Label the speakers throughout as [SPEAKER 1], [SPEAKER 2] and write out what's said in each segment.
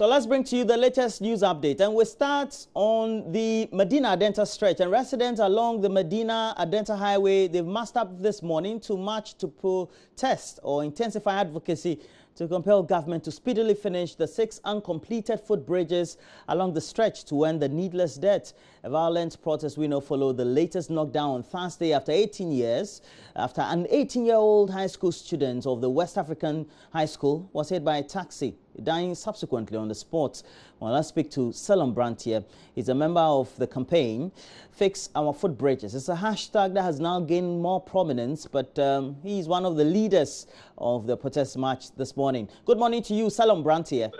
[SPEAKER 1] So let's bring to you the latest news update, and we start on the Medina Adenta stretch. And residents along the Medina Adenta highway, they've massed up this morning to march to protest or intensify advocacy to compel government to speedily finish the 6 uncompleted footbridges along the stretch to end the needless death. A violent protest we know followed the latest knockdown on Thursday after 18 years, after an 18-year-old high school student of the West African High School was hit by a taxi, dying subsequently on the spot. Well, let's speak to Salom Brantier. He's a member of the campaign Fix Our Footbridges. It's a hashtag that has now gained more prominence, but he's one of the leaders of the protest march this morning. Good morning to you, Salom Brantier.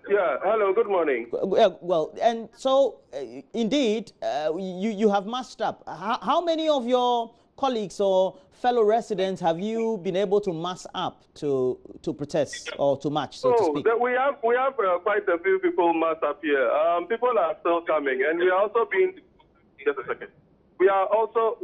[SPEAKER 2] Yeah, hello, good morning.
[SPEAKER 1] Well, and so indeed, you have marched up. How many of your colleagues or fellow residents have you been able to mass up to protest or to march, so to speak?
[SPEAKER 2] We have quite a few people mass up here. People are still coming, and we are also being. Just a second. We are also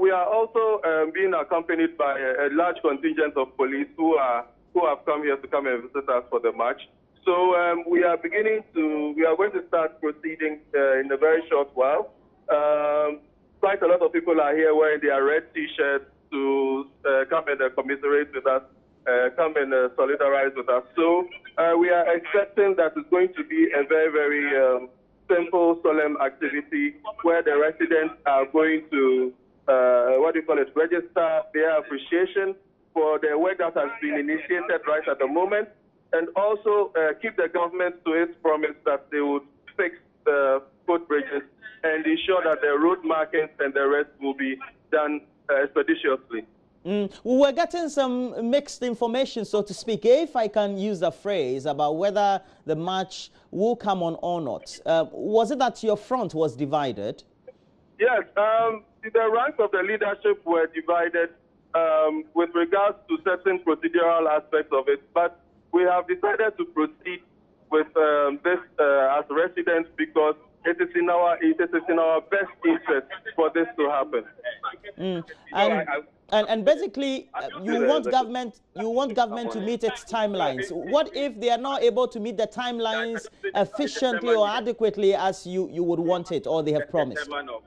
[SPEAKER 2] being accompanied by a large contingent of police who have come here to come and visit us for the march. So we are going to start proceeding in a very short while. Quite a lot of people are here wearing their red T-shirts to come and commiserate with us, come and solidarize with us. So we are expecting that it's going to be a very, very simple, solemn activity where the residents are going to, register their appreciation for the work that has been initiated right at the moment, and also keep the government to its promise that they would fix the footbridges and ensure that the road markings and the rest will be done expeditiously.
[SPEAKER 1] We're getting some mixed information, so to speak, if I can use the phrase, about whether the march will come on or not. Was it that your front was divided?
[SPEAKER 2] Yes, the ranks of the leadership were divided with regards to certain procedural aspects of it, but we have decided to proceed with this as residents because it is in our best interest for this to happen.
[SPEAKER 1] And basically, you want government to meet its timelines. What if they are not able to meet the timelines efficiently or adequately as you would want it, or they have promised?
[SPEAKER 2] So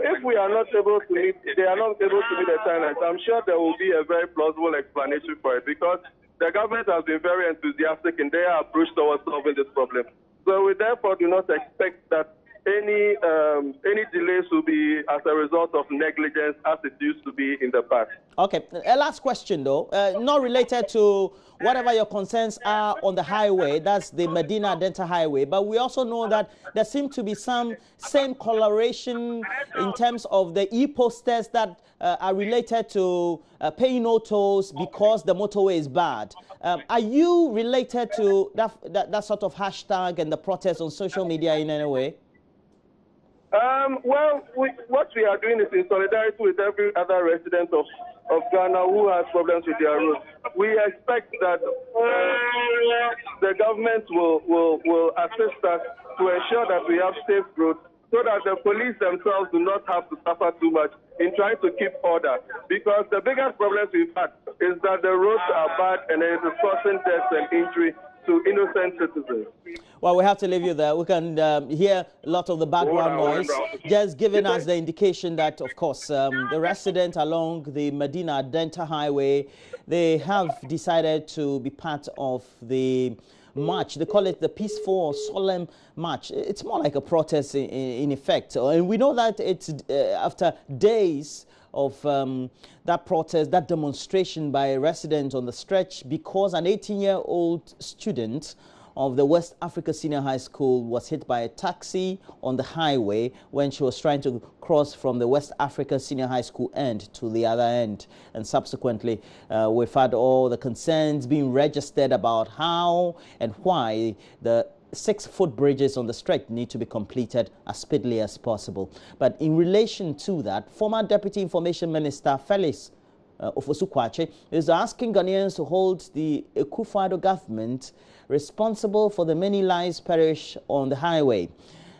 [SPEAKER 2] if we are not able to meet, they are not able to meet the timelines, I'm sure there will be a very plausible explanation for it, because the government has been very enthusiastic in their approach towards solving this problem. So we therefore do not expect that any delays will be as a result of negligence as it used to be in the past.
[SPEAKER 1] Okay, a last question though, not related to whatever your concerns are on the highway, that's the Medina Adenta highway, but we also know that there seems to be some same coloration in terms of the e-posters that are related to paying no tolls because the motorway is bad. Are you related to that sort of hashtag and the protest on social media in any way?
[SPEAKER 2] What we are doing is in solidarity with every other resident of Ghana who has problems with their roads. We expect that the government will assist us to ensure that we have safe roads, so that the police themselves do not have to suffer too much in trying to keep order. Because the biggest problems we've had is that the roads are bad and it is causing death and injury to innocent citizens.
[SPEAKER 1] Well, we have to leave you there. We can hear a lot of the background noise, just giving us the indication that, of course, the residents along the Medina Adenta highway, they have decided to be part of the march. They call it the peaceful or solemn march. It's more like a protest in effect. And we know that it's after days of that protest, that demonstration by a resident on the stretch, because an 18-year-old student of the West Africa Senior High School was hit by a taxi on the highway when she was trying to cross from the West Africa Senior High School end to the other end. And subsequently, we've had all the concerns being registered about how and why the 6 footbridges on the stretch need to be completed as speedily as possible. But in relation to that, former Deputy Information Minister Felix Ofosukwache is asking Ghanaians to hold the Akufo-Addo government responsible for the many lives perished on the highway.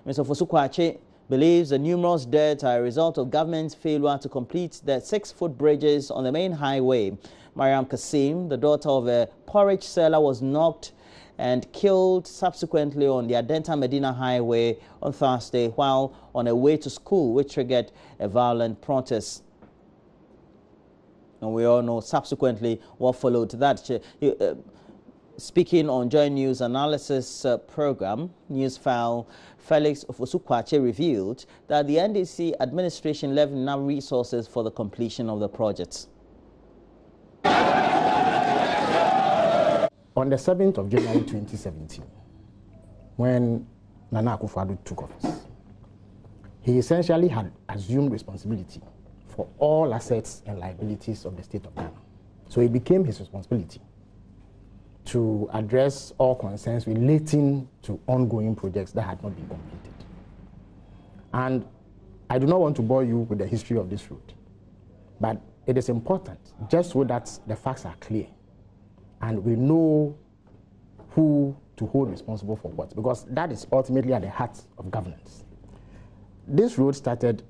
[SPEAKER 1] Mr. Ofosukwache believes the numerous deaths are a result of government's failure to complete the 6 footbridges on the main highway. Mariam Kasim, the daughter of a porridge seller, was knocked and killed subsequently on the Adenta Medina highway on Thursday while on her way to school, which triggered a violent protest. And we all know subsequently what followed that. Speaking on JoyNews analysis program, news file Felix Ofosukwache revealed that the NDC administration left enough resources for the completion of the projects.
[SPEAKER 3] On the 7th of January 2017, when Nana Akufo-Addo took office, he essentially had assumed responsibility for all assets and liabilities of the state of Ghana. So it became his responsibility to address all concerns relating to ongoing projects that had not been completed. And I do not want to bore you with the history of this route, but it is important just so that the facts are clear and we know who to hold responsible for what, because that is ultimately at the heart of governance. This road started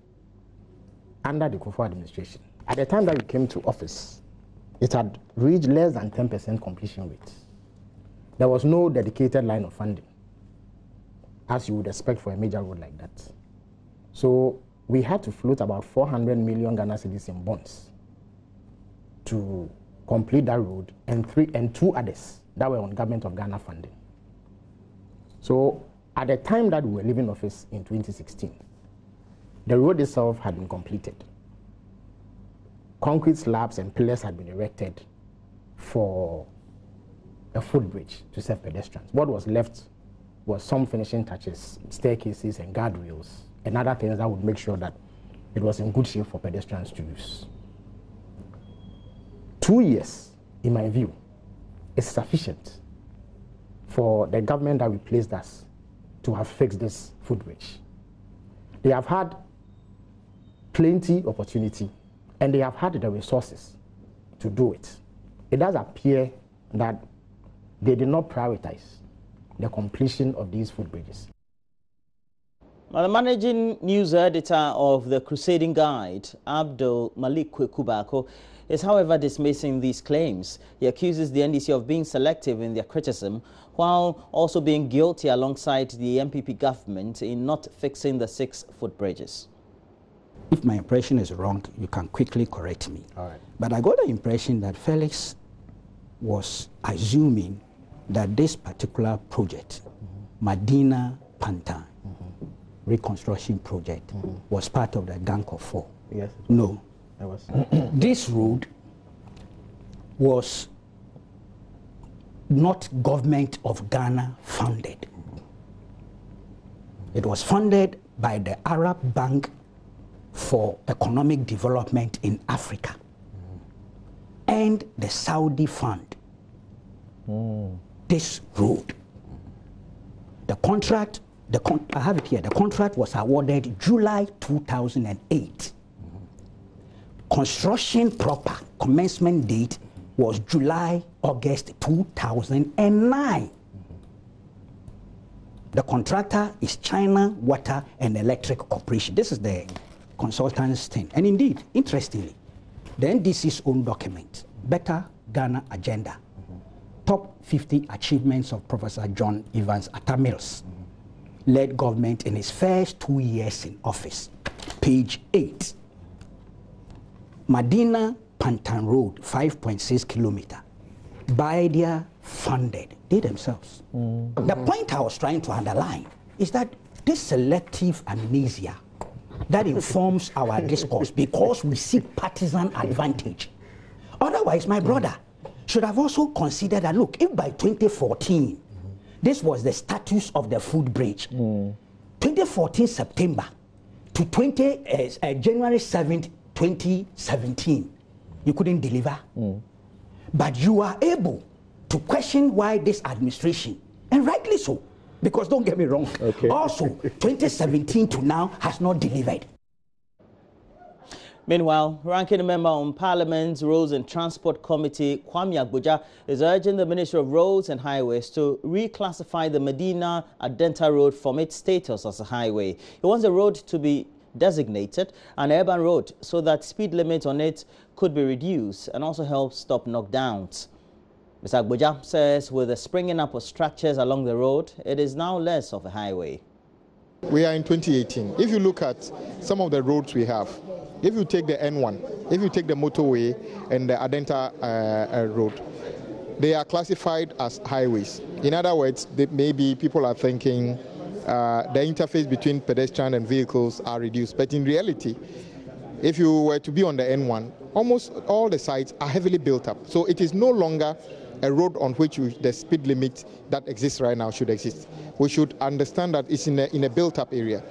[SPEAKER 3] under the Kufuor administration. At the time that we came to office, it had reached less than 10% completion rate. There was no dedicated line of funding, as you would expect for a major road like that. So we had to float about 400 million Ghana cedis in bonds to complete that road, and 2 others that were on Government of Ghana funding. So at the time that we were leaving office in 2016, the road itself had been completed. Concrete slabs and pillars had been erected for a footbridge to serve pedestrians. What was left was some finishing touches, staircases and guardrails, and other things that would make sure that it was in good shape for pedestrians to use. 2 years, in my view, is sufficient for the government that replaced us to have fixed this footbridge. They have had plenty of opportunity and they have had the resources to do it. It does appear that they did not prioritize the completion of these footbridges.
[SPEAKER 1] Now, the managing news editor of the Crusading Guide, Abdul Malik Kubako, is however dismissing these claims. He accuses the NDC of being selective in their criticism, while also being guilty alongside the MPP government in not fixing the 6 footbridges.
[SPEAKER 4] If my impression is wrong, you can quickly correct me.
[SPEAKER 3] All right.
[SPEAKER 4] But I got the impression that Felix was assuming that this particular project, Medina Pantan reconstruction project, was part of the Gang of 4.
[SPEAKER 3] Yes.
[SPEAKER 4] No.
[SPEAKER 3] I was.
[SPEAKER 4] This road was not government of Ghana funded. It was funded by the Arab Bank for Economic Development in Africa and the Saudi Fund. This road, the contract, I have it here, the contract was awarded July 2008. Construction proper commencement date was August 2009. The contractor is China Water and Electric Corporation. This is the consultant's thing. And indeed, interestingly, the NDC's own document, Better Ghana Agenda, Top 50 Achievements of Professor John Evans Atta Mills, led government in his first 2 years in office. Page 8. Medina Pantan Road, 5.6 kilometers. Bidea funded, they themselves. The point I was trying to underline is that this selective amnesia that informs our discourse because we seek partisan advantage. Otherwise, my brother should have also considered that, look, if by 2014, this was the status of the footbridge, 2014 September to January 7th, 2017, you couldn't deliver. But you are able to question why this administration, and rightly so, because don't get me wrong, also 2017 to now has not delivered.
[SPEAKER 1] Meanwhile, ranking member on Parliament's Roads and Transport Committee, Kwame Agboja, is urging the Ministry of Roads and Highways to reclassify the Medina Adenta Road from its status as a highway. He wants the road to be designated an urban road so that speed limits on it could be reduced and also help stop knockdowns. Mr. Agboja says with the springing up of structures along the road, it is now less of a highway.
[SPEAKER 5] We are in 2018. If you look at some of the roads we have, if you take the N1, if you take the motorway and the Adenta road, they are classified as highways. In other words, maybe people are thinking the interface between pedestrian and vehicles are reduced. But in reality, if you were to be on the N1, almost all the sites are heavily built up. So it is no longer a road on which the speed limit that exists right now should exist. We should understand that it's in a built-up area.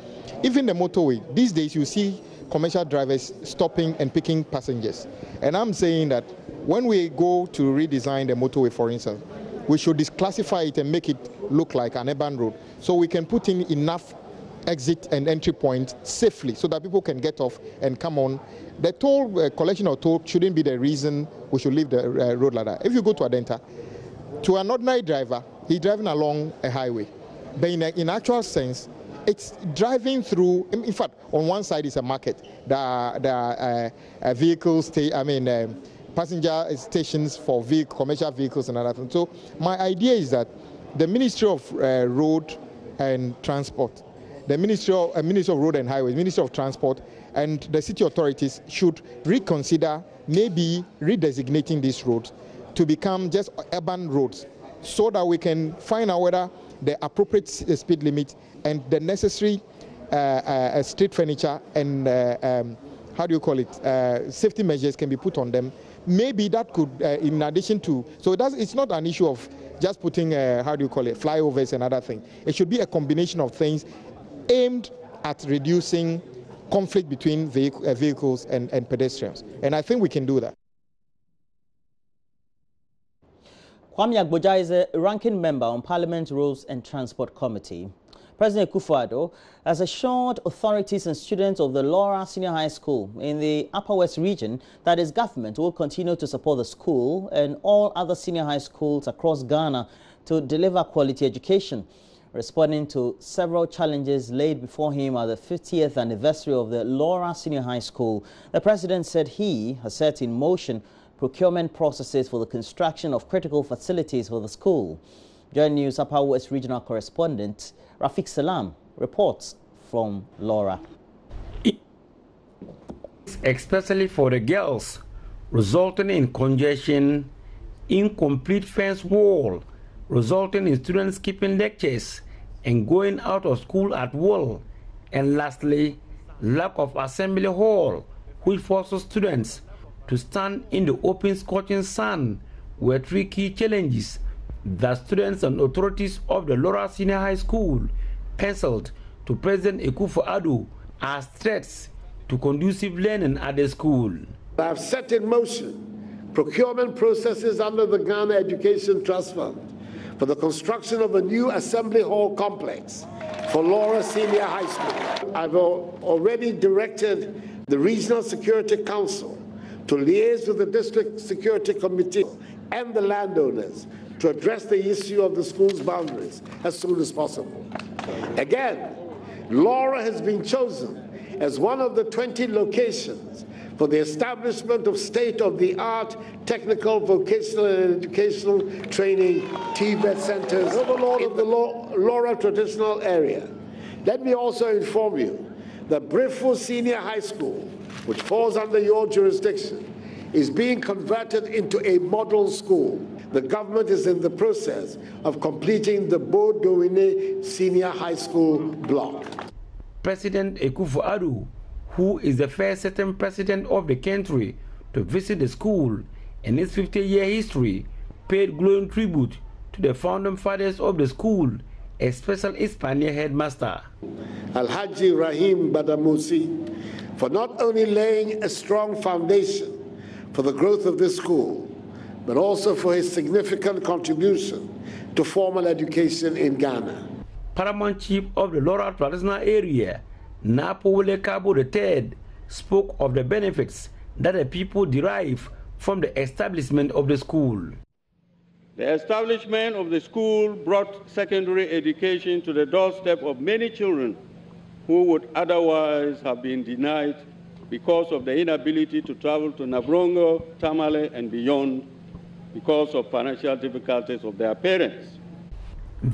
[SPEAKER 5] Even the motorway, these days you see commercial drivers stopping and picking passengers. And I'm saying that when we go to redesign the motorway, for instance, we should disclassify it and make it look like an urban road so we can put in enough exit and entry points safely so that people can get off and come on. The toll collection of toll shouldn't be the reason we should leave the road like that. If you go to Adenta, to an ordinary driver, he's driving along a highway. But in actual sense, it's driving through. In fact, on one side is a market. There are vehicles, passenger stations for commercial vehicles and other things. So my idea is that the Ministry of Road and Transport, the Ministry of Road and Highways, Ministry of Transport, and the city authorities should reconsider maybe redesignating these roads to become just urban roads so that we can find out whether the appropriate speed limit and the necessary street furniture and safety measures can be put on them. Maybe that could, in addition to, so it's not an issue of just putting, flyovers and other things. It should be a combination of things aimed at reducing conflict between vehicles and pedestrians. And I think we can do that.
[SPEAKER 1] Kwame Agboja is a ranking member on Parliament's Roads and Transport Committee. President Akufo-Addo has assured authorities and students of the Laura Senior High School in the Upper West region that his government will continue to support the school and all other senior high schools across Ghana to deliver quality education. Responding to several challenges laid before him at the 50th anniversary of the Laura Senior High School, the president said he has set in motion procurement processes for the construction of critical facilities for the school. JoyNews Upper West Regional Correspondent Rafiq Salam reports from Laura.
[SPEAKER 6] Especially for the girls, resulting in congestion, incomplete fence wall, resulting in students skipping lectures and going out of school at will, and lastly, lack of assembly hall, which forces students to stand in the open scorching sun, were three key challenges that students and authorities of the Laura Senior High School penciled to President Akufo-Addo as threats to conducive learning at the school.
[SPEAKER 7] I have set in motion procurement processes under the Ghana Education Trust Fund for the construction of a new assembly hall complex for Laura Senior High School. I've already directed the Regional Security Council to liaise with the District Security Committee and the landowners to address the issue of the school's boundaries as soon as possible. Again, Laura has been chosen as one of the 20 locations for the establishment of state-of-the-art technical, vocational, and educational training TVET centers in the Laura traditional area. Let me also inform you that Brifo Senior High School, which falls under your jurisdiction, is being converted into a model school. The government is in the process of completing the Bodouine Senior High School block.
[SPEAKER 6] President Akufo-Addo, who is the first sitting president of the country to visit the school in its 50-year history, paid glowing tribute to the founding fathers of the school, a special Hispania headmaster,
[SPEAKER 7] Alhaji Rahim Badamusi, for not only laying a strong foundation for the growth of this school, but also for his significant contribution to formal education in Ghana.
[SPEAKER 6] Paramount Chief of the Laura traditional area, Napo Wele Kabo III, spoke of the benefits that the people derive from the establishment of the school.
[SPEAKER 8] The establishment of the school brought secondary education to the doorstep of many children who would otherwise have been denied because of the inability to travel to Nabrongo, Tamale, and beyond because of financial difficulties of their parents.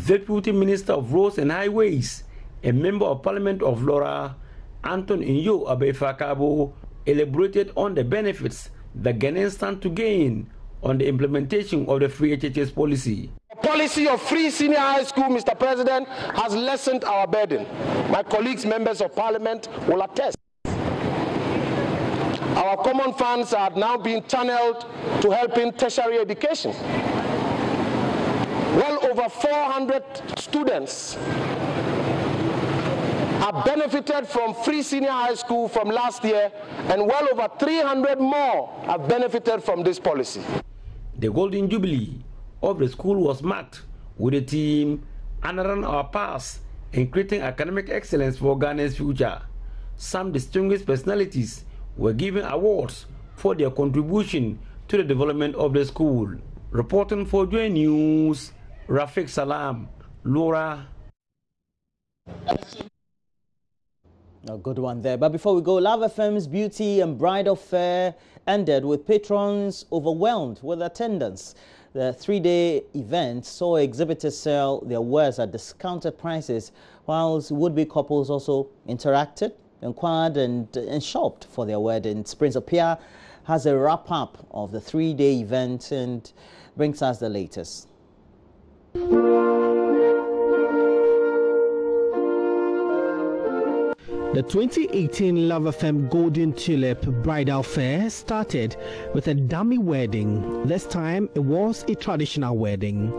[SPEAKER 6] Deputy Minister of Roads and Highways, a member of Parliament of Lora, Anton Inyo Abefakabo, elaborated on the benefits the Ghanaians stand to gain on the implementation of the free HHS policy.
[SPEAKER 9] The policy of free senior high school, Mr. President, has lessened our burden. My colleagues, members of Parliament, will attest. Our common funds are now being channeled to helping tertiary education. Well over 400 students have benefited from free senior high school from last year, and well over 300 more have benefited from this policy.
[SPEAKER 6] The Golden Jubilee of the school was marked with the theme Honoring Our Past and Creating Academic Excellence for Ghana's Future. Some distinguished personalities were given awards for their contribution to the development of the school. Reporting for JoyNews, Rafiq Salam, Laura.
[SPEAKER 1] A good one there. But before we go, Love FM's Beauty and Bridal Fair ended with patrons overwhelmed with attendance. The three-day event saw exhibitors sell their wares at discounted prices, whilst would-be couples also interacted, inquired and shopped for their weddings. Prince Apia has a wrap-up of the three-day event and brings us the latest.
[SPEAKER 10] The 2018 Love FM Golden Tulip Bridal Fair started with a dummy wedding. This time it was a traditional wedding.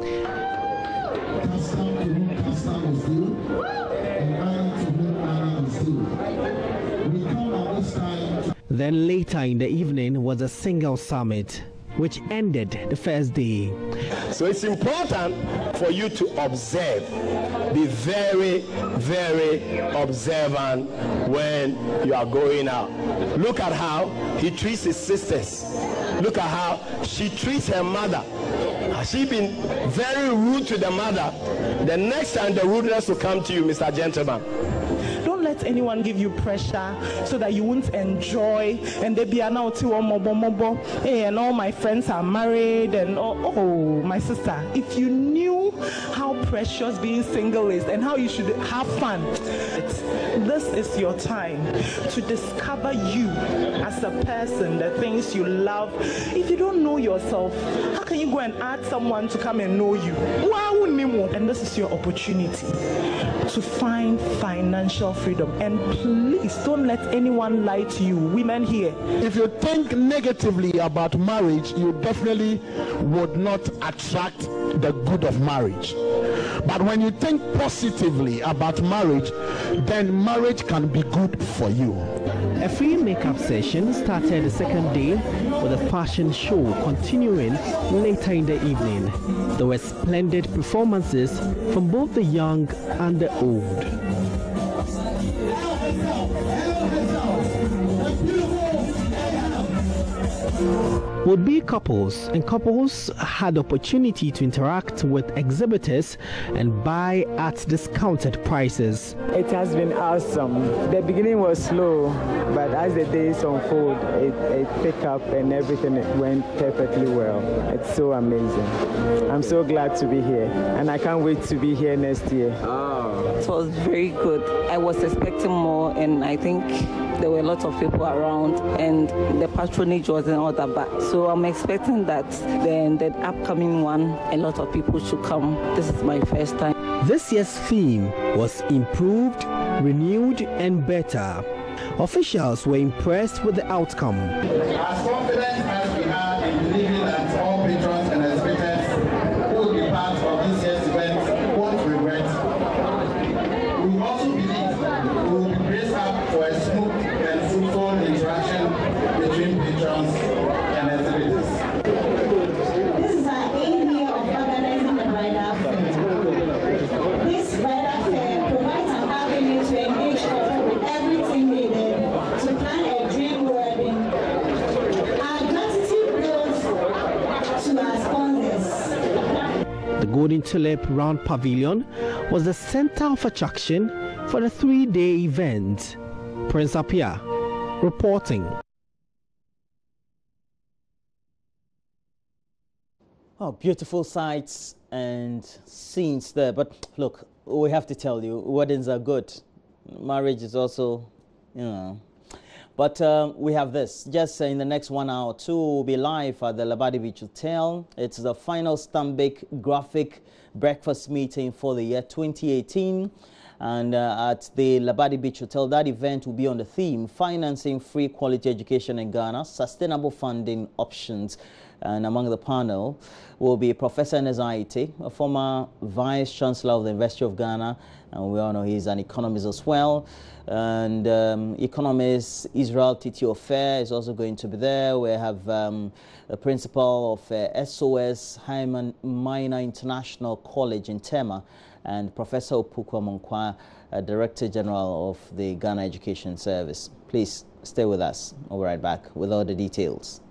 [SPEAKER 10] Then later in the evening was a single summit, which ended the first day.
[SPEAKER 9] So it's important for you to observe. Be very, very observant when you are going out. Look at how he treats his sisters. Look at how she treats her mother. Has she been very rude to the mother? The next time the rudeness will come to you, Mr. Gentleman.
[SPEAKER 11] Don't let anyone give you pressure so that you won't enjoy. And they be now hey, and all my friends are married, and oh, my sister, if you knew how precious being single is and how you should have fun, this is your time to discover you as a person, the things you love. If you don't know yourself, how can you go and ask someone to come and know you? And this is your opportunity to find financial freedom. And please don't let anyone lie to you, women here.
[SPEAKER 12] If you think negatively about marriage, you definitely would not attract the good of marriage. But when you think positively about marriage, then marriage can be good for you.
[SPEAKER 10] A free makeup session started the second day with a fashion show continuing later in the evening. There were splendid performances from both the young and the old. Would-be couples and couples had opportunity to interact with exhibitors and buy at discounted prices.
[SPEAKER 13] It has been awesome. The beginning was slow, but as the days unfold, it picked up and everything went perfectly well. It's so amazing. I'm so glad to be here, and I can't wait to be here next year.
[SPEAKER 14] It was very good. I was expecting more, and I think there were lots of people around, and the patronage wasn't all that bad. So I'm expecting that then the upcoming one, a lot of people should come. This is my first time.
[SPEAKER 10] This year's theme was improved, renewed, and better. Officials were impressed with the outcome.
[SPEAKER 15] As confident as we are in believing that all patrons and exhibitors who will be part of this year's event won't regret, we also believe we will be braced up for a smooth and fruitful interaction between patrons and exhibitors.
[SPEAKER 16] This is our 8th year of organizing the bridal fair. This bridal fair provides an avenue to engage people with everything needed to plan a
[SPEAKER 10] Golden Tulip Round Pavilion was the center of attraction for the 3-day event. Prince Apia reporting.
[SPEAKER 1] Oh, beautiful sights and scenes there. But look, we have to tell you, weddings are good. Marriage is also, you know. But we have this. Just in the next 1 hour or two, we'll be live at the Labadi Beach Hotel. It's the final Stanbic graphic breakfast meeting for the year 2018. And at the Labadi Beach Hotel, that event will be on the theme, Financing Free Quality Education in Ghana, Sustainable Funding Options. And among the panel will be Professor Nezaite, a former Vice Chancellor of the University of Ghana, and we all know he's an economist as well. And economist Israel Titi Ofer is also going to be there. We have the principal of SOS Hyman Minor International College in Tema, and Professor Opukwa Monkwa, Director General of the Ghana Education Service. Please stay with us. We'll be right back with all the details.